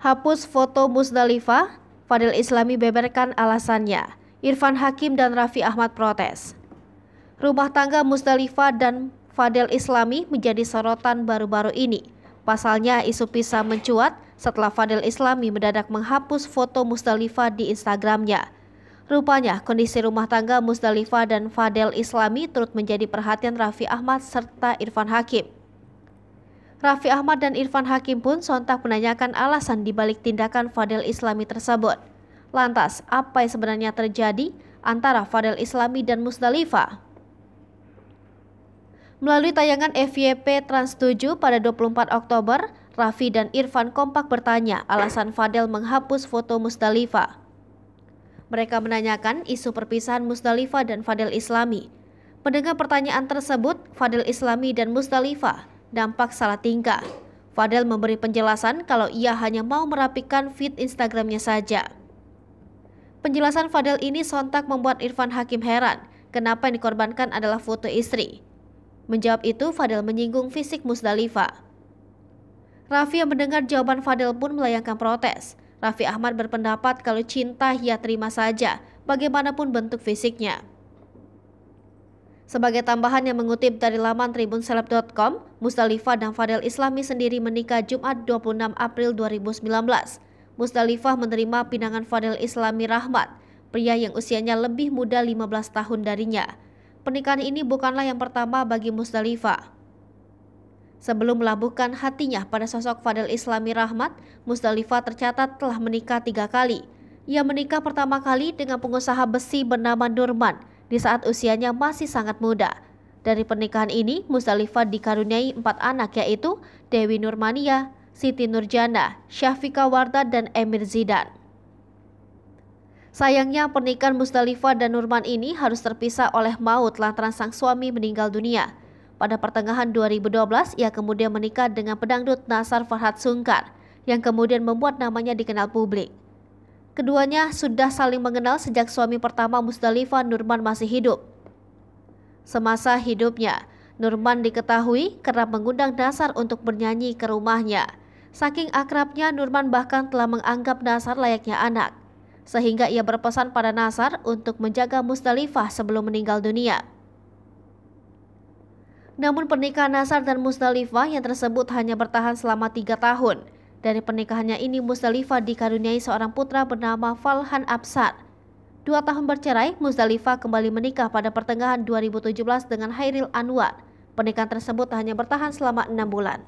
Hapus foto Musdalifah, Fadil Islami beberkan alasannya. Irfan Hakim dan Raffi Ahmad protes. Rumah tangga Musdalifah dan Fadil Islami menjadi sorotan baru-baru ini. Pasalnya isu pisah mencuat setelah Fadil Islami mendadak menghapus foto Musdalifah di Instagramnya. Rupanya kondisi rumah tangga Musdalifah dan Fadil Islami turut menjadi perhatian Raffi Ahmad serta Irfan Hakim. Raffi Ahmad dan Irfan Hakim pun sontak menanyakan alasan dibalik tindakan Fadil Islami tersebut. Lantas, apa yang sebenarnya terjadi antara Fadil Islami dan Musdalifah? Melalui tayangan FYP Trans 7 pada 24 Oktober, Raffi dan Irfan kompak bertanya alasan Fadil menghapus foto Musdalifah. Mereka menanyakan isu perpisahan Musdalifah dan Fadil Islami. Mendengar pertanyaan tersebut, Fadil Islami dan Musdalifah dampak salah tingkah. Fadil memberi penjelasan kalau ia hanya mau merapikan feed Instagramnya saja. Penjelasan Fadil ini sontak membuat Irfan Hakim heran, kenapa yang dikorbankan adalah foto istri. Menjawab itu, Fadil menyinggung fisik Musdalifah. Raffi yang mendengar jawaban Fadil pun melayangkan protes. Raffi Ahmad berpendapat kalau cinta ia terima saja, bagaimanapun bentuk fisiknya. Sebagai tambahan yang mengutip dari laman tribunseleb.com, Musdalifah dan Fadil Islami sendiri menikah Jumat 26 April 2019. Musdalifah menerima pinangan Fadil Islami Rahmat, pria yang usianya lebih muda 15 tahun darinya. Pernikahan ini bukanlah yang pertama bagi Musdalifah. Sebelum melabuhkan hatinya pada sosok Fadil Islami Rahmat, Musdalifah tercatat telah menikah 3 kali. Ia menikah pertama kali dengan pengusaha besi bernama Nurman di saat usianya masih sangat muda. Dari pernikahan ini, Musdalifah dikaruniai 4 anak yaitu Dewi Nurmania, Siti Nurjana, Syafika Wardah, dan Emir Zidan. Sayangnya pernikahan Musdalifah dan Nurman ini harus terpisah oleh maut lantaran sang suami meninggal dunia. Pada pertengahan 2012, ia kemudian menikah dengan pedangdut Nasar Farhad Sungkar, yang kemudian membuat namanya dikenal publik. Keduanya sudah saling mengenal sejak suami pertama Musdalifah, Nurman, masih hidup. Semasa hidupnya, Nurman diketahui kerap mengundang Nasar untuk bernyanyi ke rumahnya. Saking akrabnya, Nurman bahkan telah menganggap Nasar layaknya anak, sehingga ia berpesan pada Nasar untuk menjaga Musdalifah sebelum meninggal dunia. Namun pernikahan Nasar dan Musdalifah yang tersebut hanya bertahan selama 3 tahun. Dari pernikahannya ini, Musdalifah dikaruniai seorang putra bernama Falhan Absar. 2 tahun bercerai, Musdalifah kembali menikah pada pertengahan 2017 dengan Hairil Anwar. Pernikahan tersebut hanya bertahan selama 6 bulan.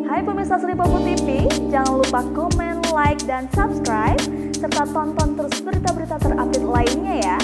Hai pemirsa Sri Popo TV, jangan lupa komen, like, dan subscribe, serta tonton terus berita-berita terupdate lainnya ya.